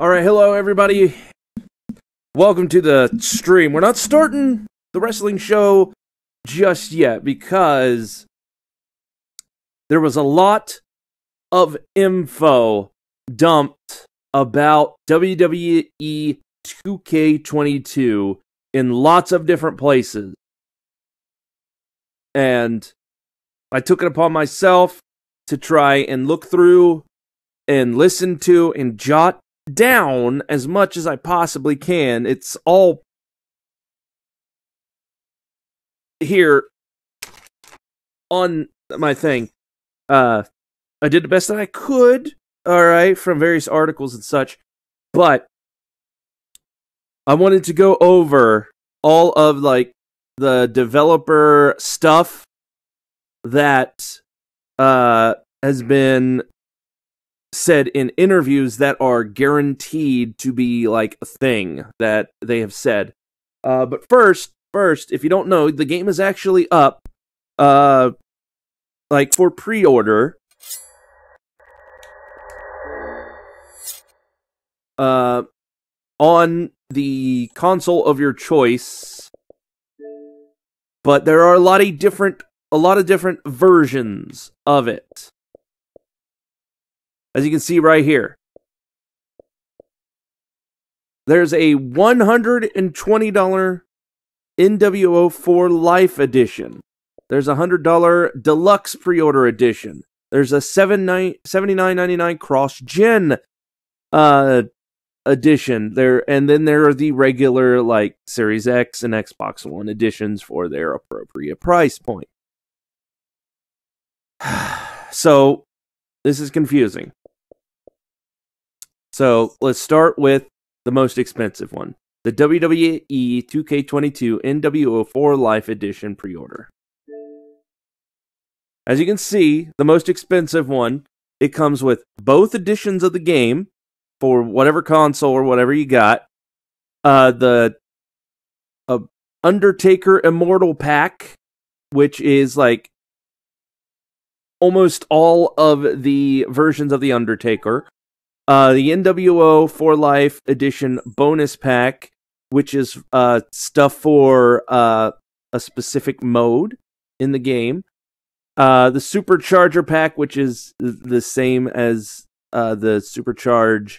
Alright, hello everybody. Welcome to the stream. We're not starting the wrestling show just yet because there was a lot of info dumped about WWE 2K22 in lots of different places. And I took it upon myself to try and look through and listen to and jot down as much as I possibly can. It's all here on my thing. I did the best that I could, alright, from various articles and such, but I wanted to go over all of, like, the developer stuff that has been said in interviews that are guaranteed to be like a thing that they have said. But first, if you don't know, the game is actually up, like for pre-order. On the console of your choice, but there are a lot of different versions of it. As you can see right here, there's a $120 NWO for Life edition. There's a $100 Deluxe pre-order edition. There's a $79.99 cross-gen edition. And then there are the regular, like, Series X and Xbox One editions for their appropriate price point. So, this is confusing. So, let's start with the most expensive one. The WWE 2K22 NWO 4 Life Edition pre-order. As you can see, the most expensive one, it comes with both editions of the game for whatever console or whatever you got. The Undertaker Immortal Pack, which is like almost all of the versions of The Undertaker. The NWO 4 Life Edition bonus pack, which is stuff for a specific mode in the game. The Supercharger pack, which is the same as the Supercharge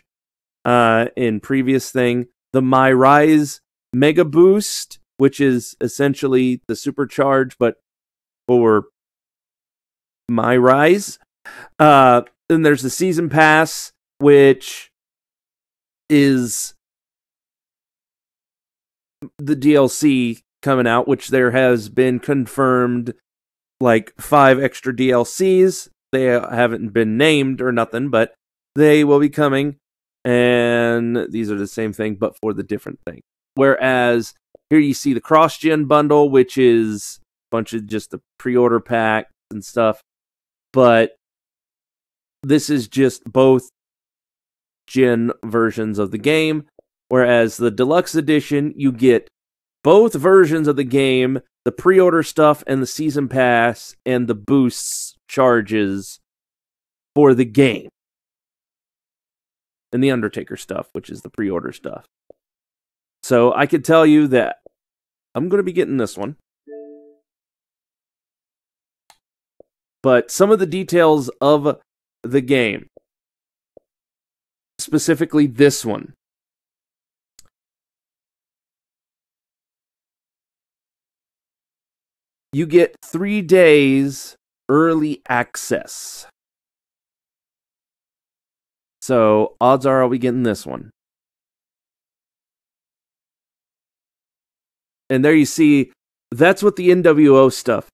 in previous thing. The My Rise Mega Boost, which is essentially the Supercharge, but for My Rise. Then there's the Season Pass, which is the DLC coming out, which there has been confirmed like 5 extra DLCs. They haven't been named or nothing, but they will be coming, and these are the same thing, but for the different thing. Whereas here you see the cross-gen bundle, which is a bunch of just the pre-order pack and stuff, but this is just both gen versions of the game, whereas the deluxe edition, you get both versions of the game, the pre-order stuff and the season pass and the boosts charges for the game, and the Undertaker stuff, which is the pre-order stuff. So I could tell you that I'm going to be getting this one, but some of the details of the game, specifically this one. You get 3 days early access. So, odds are I'll be getting this one. And there you see, that's what the NWO stuff.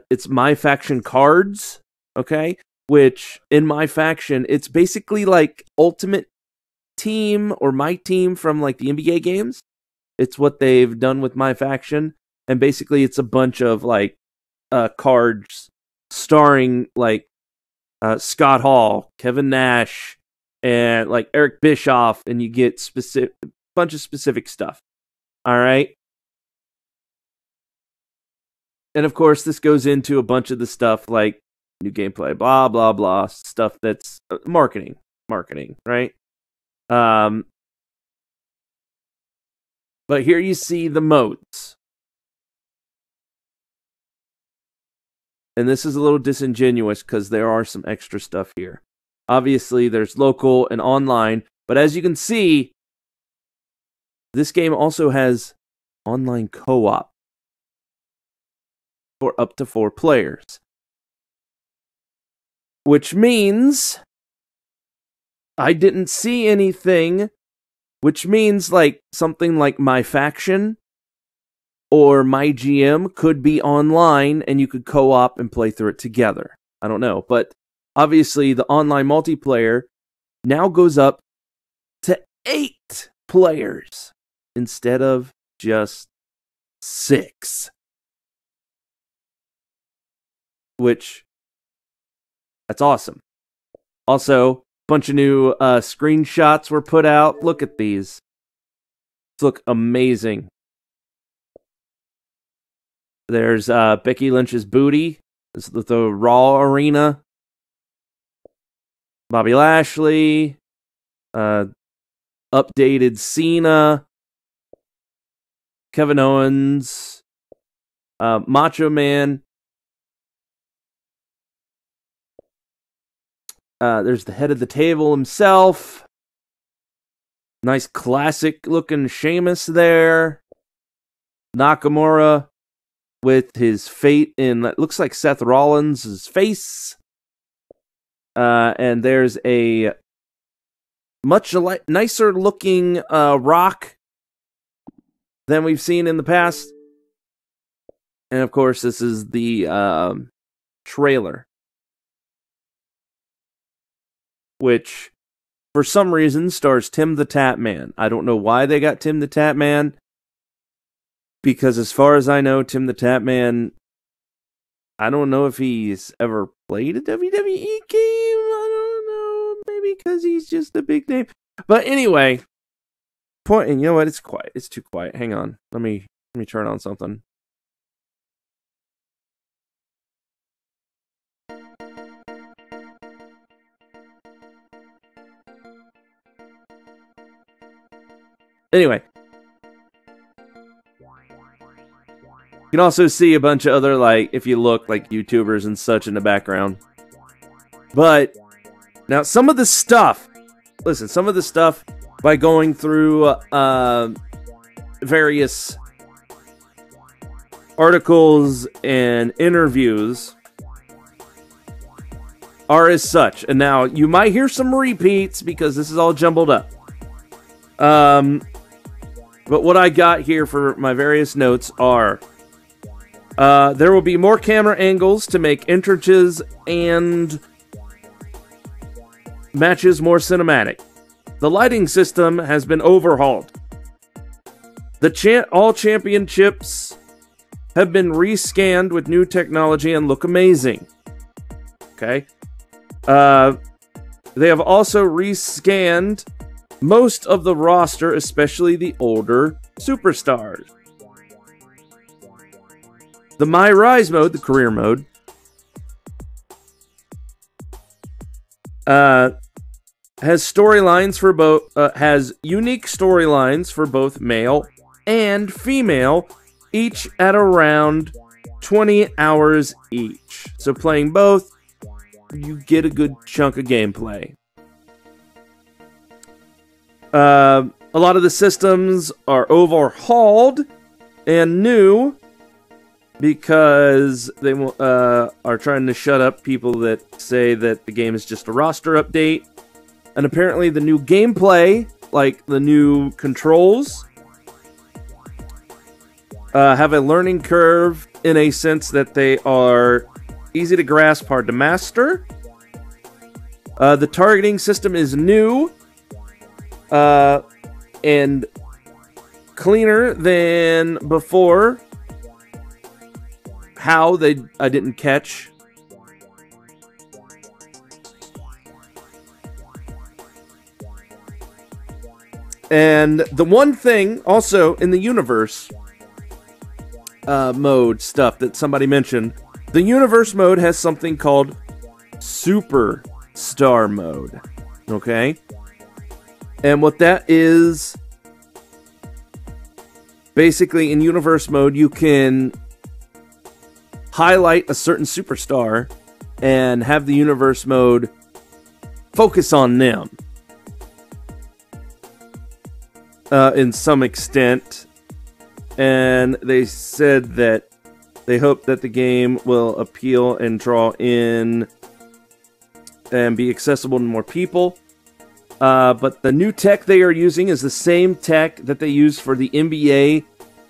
It's My Faction cards, okay? Which, in My Faction, it's basically like Ultimate Team or My Team from like the NBA games. It's what they've done with My Faction. And basically it's a bunch of like cards starring like Scott Hall, Kevin Nash, and like Eric Bischoff, and you get bunch of specific stuff. All right. And of course, this goes into a bunch of the stuff like new gameplay, blah, blah, blah, stuff that's marketing, right? But here you see the modes. And this is a little disingenuous because there are some extra stuff here. Obviously, there's local and online. But as you can see, this game also has online co-op for up to 4 players. Which means I didn't see anything, which means like something like My Faction or My GM could be online and you could co-op and play through it together. I don't know, but obviously the online multiplayer now goes up to 8 players instead of just 6. Which, that's awesome. Also, a bunch of new screenshots were put out. Look at these. These look amazing. There's Becky Lynch's booty. This is the Raw arena. Bobby Lashley. Updated Cena. Kevin Owens. Macho Man. There's the head of the table himself. Nice classic looking Sheamus there. Nakamura with his fate in, it looks like Seth Rollins' face. And there's a much nicer looking Rock than we've seen in the past. And of course, this is the trailer, which for some reason stars Tim the Tap Man. I don't know why they got Tim the Tap Man, because as far as I know, Tim the Tap Man, I don't know if he's ever played a WWE game. I don't know. Maybe because he's just a big name. But anyway, and you know what? It's quiet. It's too quiet. Hang on. Let me turn on something. Anyway, you can also see a bunch of other, like, if you look, like, YouTubers and such in the background. But, now, some of the stuff, listen, some of the stuff, by going through various articles and interviews, are as such. And now, you might hear some repeats, because this is all jumbled up. But what I got here for my various notes are, there will be more camera angles to make entrances and matches more cinematic. The lighting system has been overhauled. All championships have been rescanned with new technology and look amazing. Okay. They have also rescanned most of the roster, especially the older superstars. The My Rise mode, the career mode, has storylines for both. Has unique storylines for both male and female, each at around 20 hours each. So playing both, you get a good chunk of gameplay. A lot of the systems are overhauled and new because they are trying to shut up people that say that the game is just a roster update. And apparently the new gameplay, like the new controls, have a learning curve in a sense that they are easy to grasp, hard to master. The targeting system is new. And cleaner than before. How I didn't catch. And the one thing also in the universe mode stuff that somebody mentioned, the universe mode has something called Superstar mode. Okay? And what that is, basically in universe mode, you can highlight a certain superstar and have the universe mode focus on them in some extent. And they said that they hope that the game will appeal and draw in and be accessible to more people. But the new tech they are using is the same tech that they use for the NBA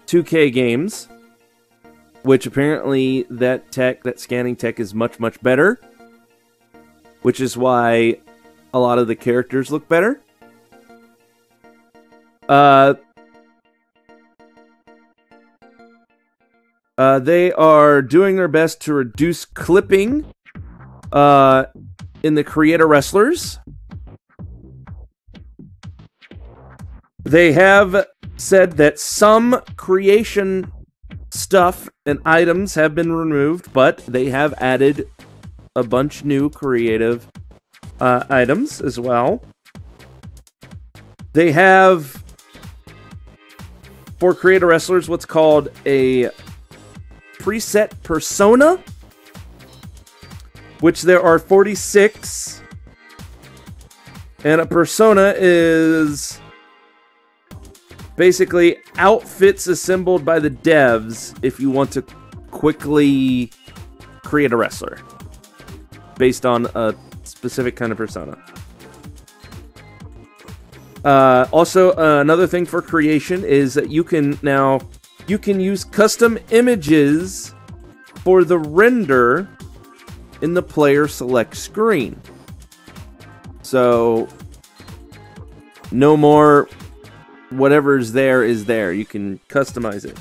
2K games, which apparently that scanning tech is much, much better, which is why a lot of the characters look better. They are doing their best to reduce clipping in the creator wrestlers. They have said that some creation stuff and items have been removed, but they have added a bunch new creative items as well. They have, for creator wrestlers, what's called a preset persona, which there are 46. And a persona is basically outfits assembled by the devs if you want to quickly create a wrestler based on a specific kind of persona. Also, another thing for creation is that you can use custom images for the render in the player select screen. So no more whatever's there is there. You can customize it.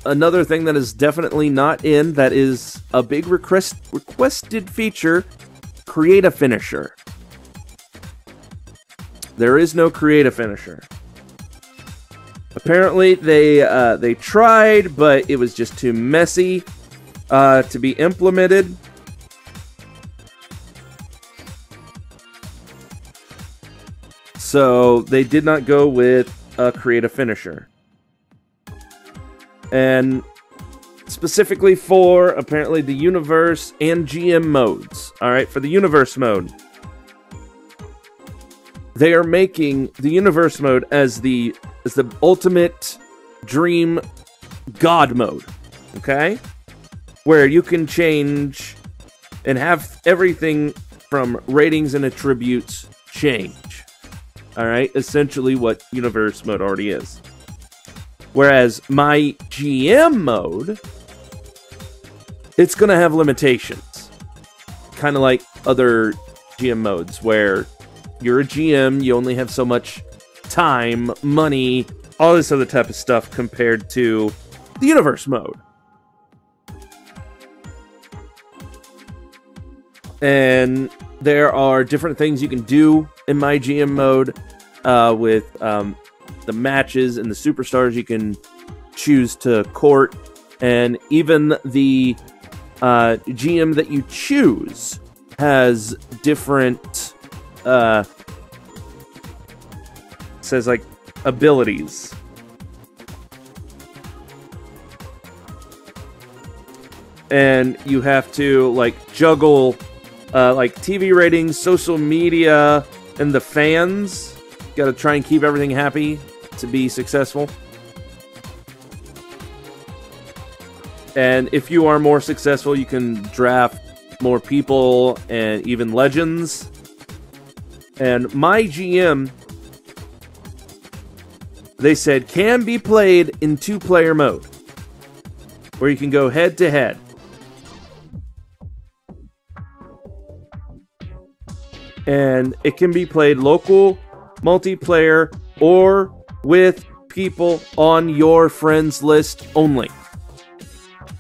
Another thing that is definitely not in, that is a big requested feature, create a finisher. There is no create a finisher. Apparently they tried, but it was just too messy to be implemented. So they did not go with a create a finisher. And specifically for, apparently, the universe and GM modes. Alright, for the universe mode, they are making the universe mode as the ultimate dream god mode. Okay? Where you can change and have everything from ratings and attributes change. Alright, essentially what universe mode already is. Whereas my GM mode, it's going to have limitations. Kind of like other GM modes, where you're a GM, you only have so much time, money, all this other type of stuff compared to the universe mode. And there are different things you can do in my GM mode with the matches and the superstars you can choose to court. And even the GM that you choose has different, says like abilities. And you have to like juggle like TV ratings, social media, and the fans. Got to try and keep everything happy to be successful. And if you are more successful, you can draft more people and even legends. And my GM, they said, can be played in 2-player mode, where you can go head to head. And it can be played local, multiplayer, or with people on your friends list only.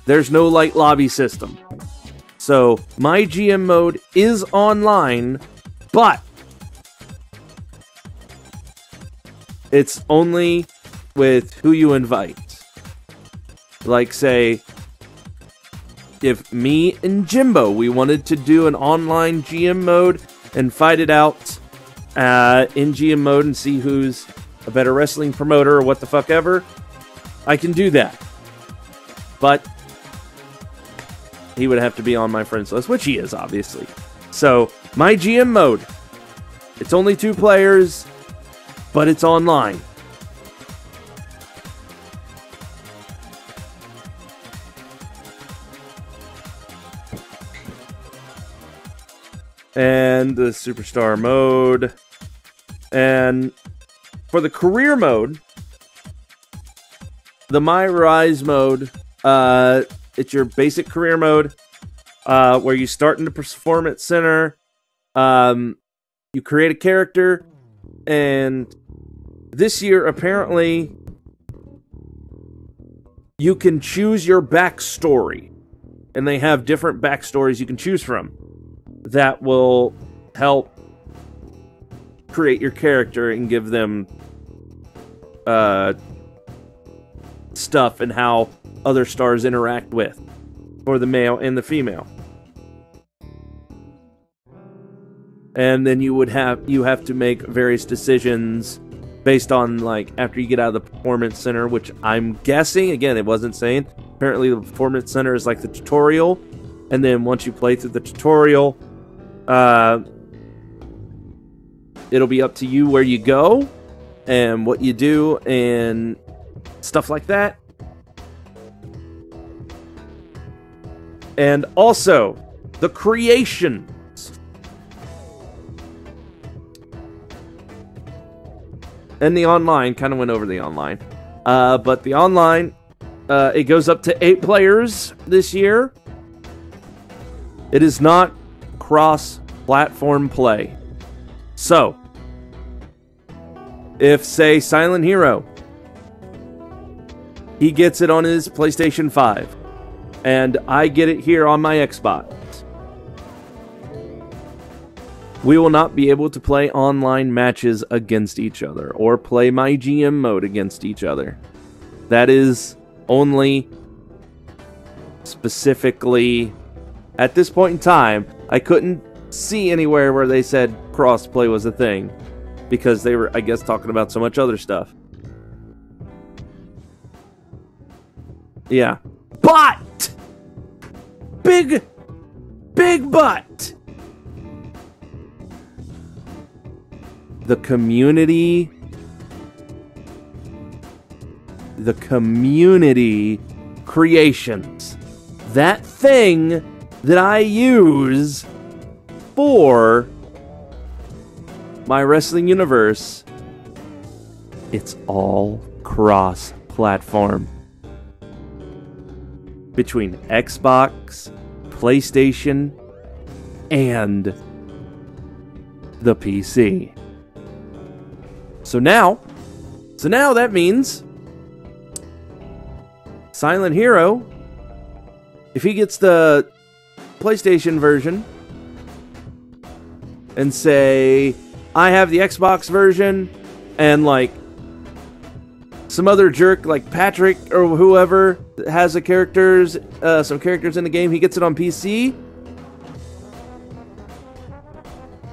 There's no like lobby system. So my GM mode is online, but it's only with who you invite. Like, say, if me and Jimbo, we wanted to do an online GM mode, and fight it out in GM mode and see who's a better wrestling promoter or what the fuck ever, I can do that. But he would have to be on my friends list, which he is, obviously. So, my GM mode. It's only 2 players, but it's online. And the Superstar mode. And for the career mode, the My Rise mode, it's your basic career mode, where you start in the Performance Center, you create a character, and this year, apparently, you can choose your backstory. And they have different backstories you can choose from that will help create your character and give them stuff and how other stars interact with, for the male and the female. And then you have to make various decisions based on, like, after you get out of the Performance Center, which I'm guessing, again, it wasn't saying, apparently the Performance Center is like the tutorial, and then once you play through the tutorial, it'll be up to you where you go and what you do and stuff like that. And also, the creations. And the online, kind of went over the online. But the online, it goes up to 8 players this year. It is not cross-platform play. So, if, say, Silent Hero, he gets it on his PlayStation 5, and I get it here on my Xbox, we will not be able to play online matches against each other, or play my GM mode against each other. That is only specifically, at this point in time, I couldn't see anywhere where they said crossplay was a thing, because they were, I guess, talking about so much other stuff. Yeah. But! Big but! The community creations. That thing that I use for my wrestling universe, it's all cross-platform. Between Xbox, PlayStation, and the PC. So now that means Silent Hero, if he gets the PlayStation version, and say, I have the Xbox version, and like some other jerk like Patrick or whoever has some characters in the game, he gets it on PC,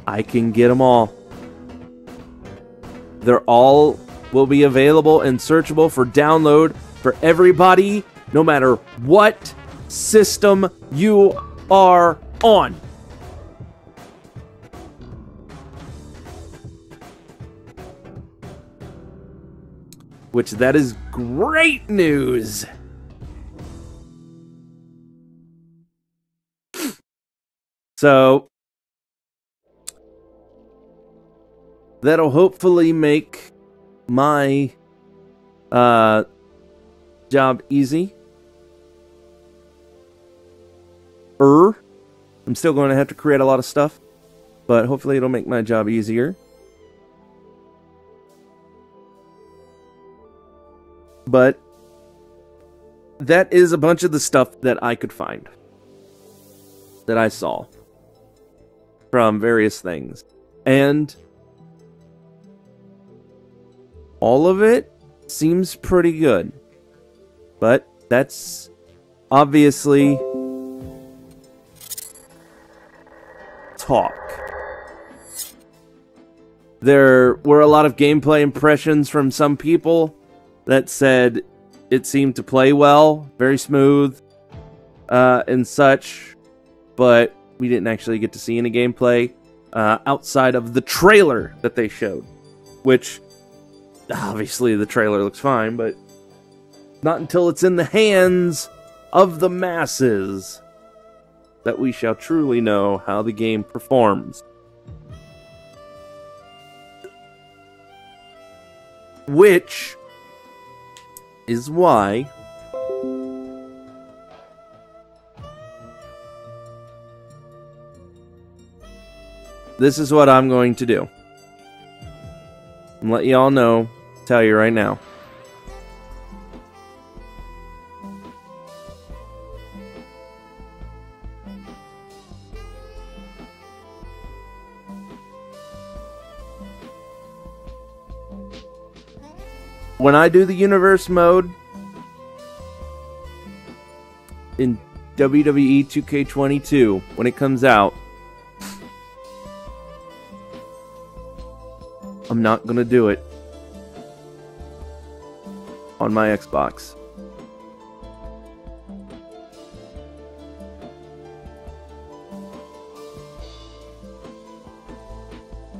I can get them all. They're all will be available and searchable for download for everybody, no matter what system you are on. Which, that is great news. So, that'll hopefully make my job easy. I'm still going to have to create a lot of stuff, but hopefully it'll make my job easier. But that is a bunch of the stuff that I could find, that I saw from various things. And all of it seems pretty good. But that's obviously talk. There were a lot of gameplay impressions from some people that said it seemed to play well, very smooth, and such, but we didn't actually get to see any gameplay outside of the trailer that they showed, which obviously the trailer looks fine, but not until it's in the hands of the masses that we shall truly know how the game performs. Which is why this is what I'm going to do. And let you all know, tell you right now. When I do the universe mode in WWE 2K22, when it comes out, I'm not going to do it on my Xbox.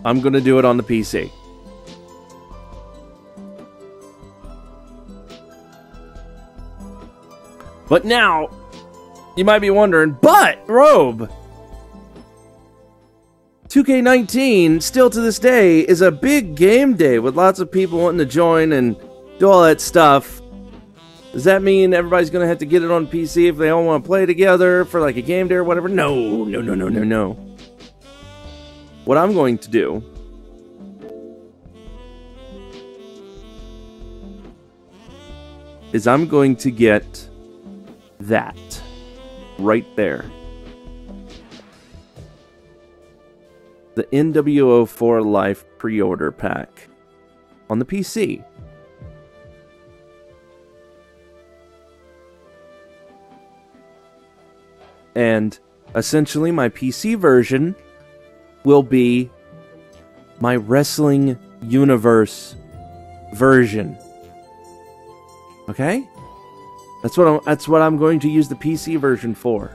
I'm going to do it on the PC. But now, you might be wondering, but, Robe, 2K19, still to this day, is a big game day with lots of people wanting to join and do all that stuff. Does that mean everybody's going to have to get it on PC if they all want to play together for like a game day or whatever? No, no, no, no, no, no. What I'm going to do is I'm going to get that right there. The NWO4 Life pre-order pack on the PC. And essentially my PC version will be my Wrestling Universe version. Okay? That's what I'm going to use the PC version for.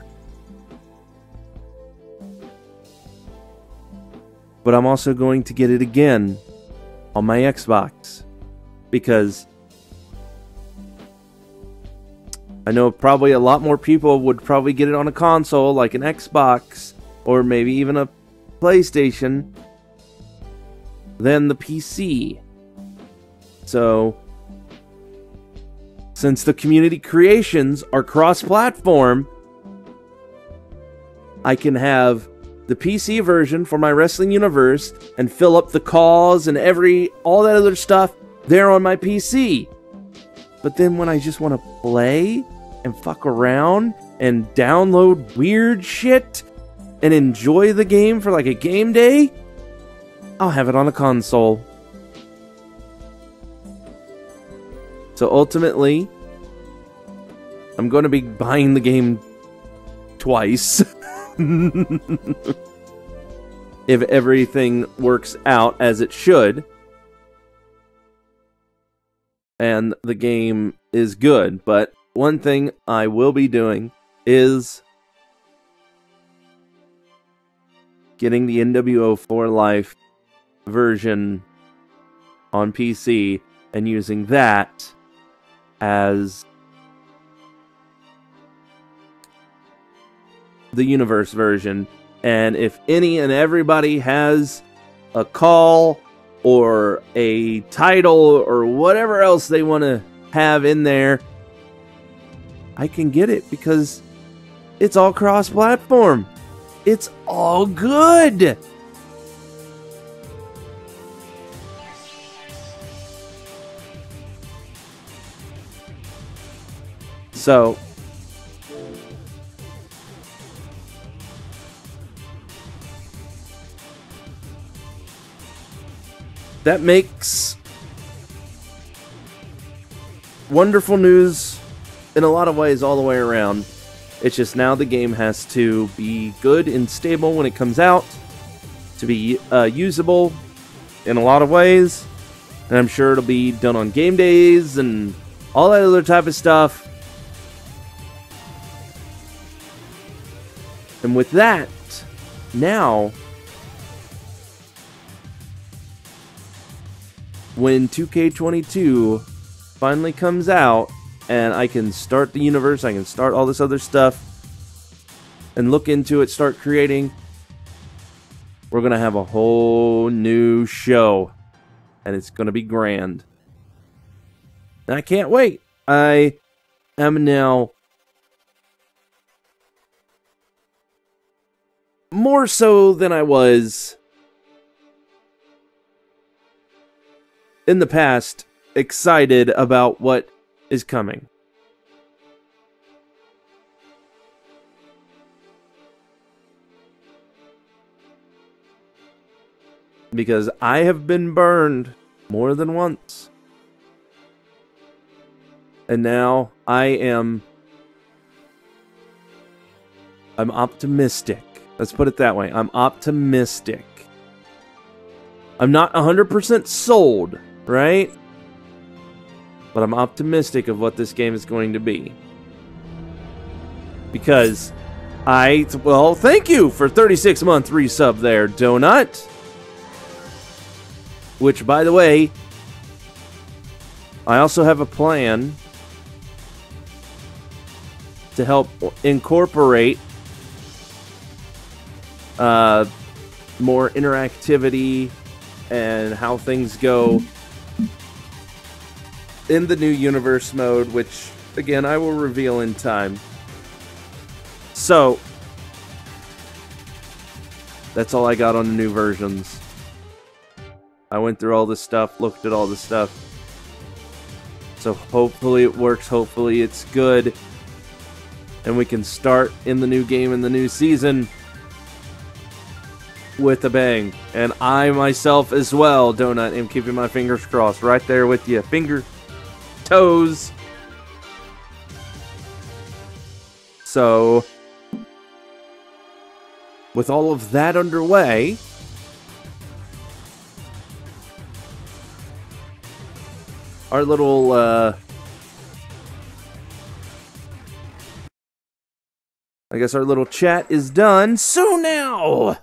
But I'm also going to get it again on my Xbox, because I know probably a lot more people would probably get it on a console like an Xbox or maybe even a PlayStation than the PC. So since the community creations are cross-platform, I can have the PC version for my Wrestling Universe and fill up the calls and all that other stuff there on my PC. But then when I just want to play and fuck around and download weird shit and enjoy the game for like a game day, I'll have it on a console. So ultimately, I'm going to be buying the game twice. If everything works out as it should. And the game is good. But one thing I will be doing is getting the NWO4 Life version on PC and using that as the universe version. And if any and everybody has a call or a title or whatever else they want to have in there, I can get it because it's all cross-platform. It's all good. So that makes wonderful news in a lot of ways all the way around. It's just now the game has to be good and stable when it comes out, to be usable, in a lot of ways. And I'm sure it'll be done on game days and all that other type of stuff. And with that, now, when 2K22 finally comes out, and I can start the universe, I can start all this other stuff, and look into it, start creating, we're going to have a whole new show. And it's going to be grand. And I can't wait. I am now more so than I was in the past excited about what is coming. Because I have been burned more than once. And now I'm optimistic. Let's put it that way. I'm optimistic. I'm not 100% sold, right? But I'm optimistic of what this game is going to be. Because well, thank you for 36-month resub there, Donut. Which, by the way, I also have a plan to help incorporate more interactivity and how things go in the new universe mode, which, again, I will reveal in time. So, that's all I got on the new versions. I went through all this stuff, looked at all this stuff. So hopefully it works, hopefully it's good. And we can start in the new game, in the new season, with a bang. And I myself as well, Donut, am keeping my fingers crossed right there with you. Finger, toes. So, with all of that underway, our little, I guess our little chat is done. So now,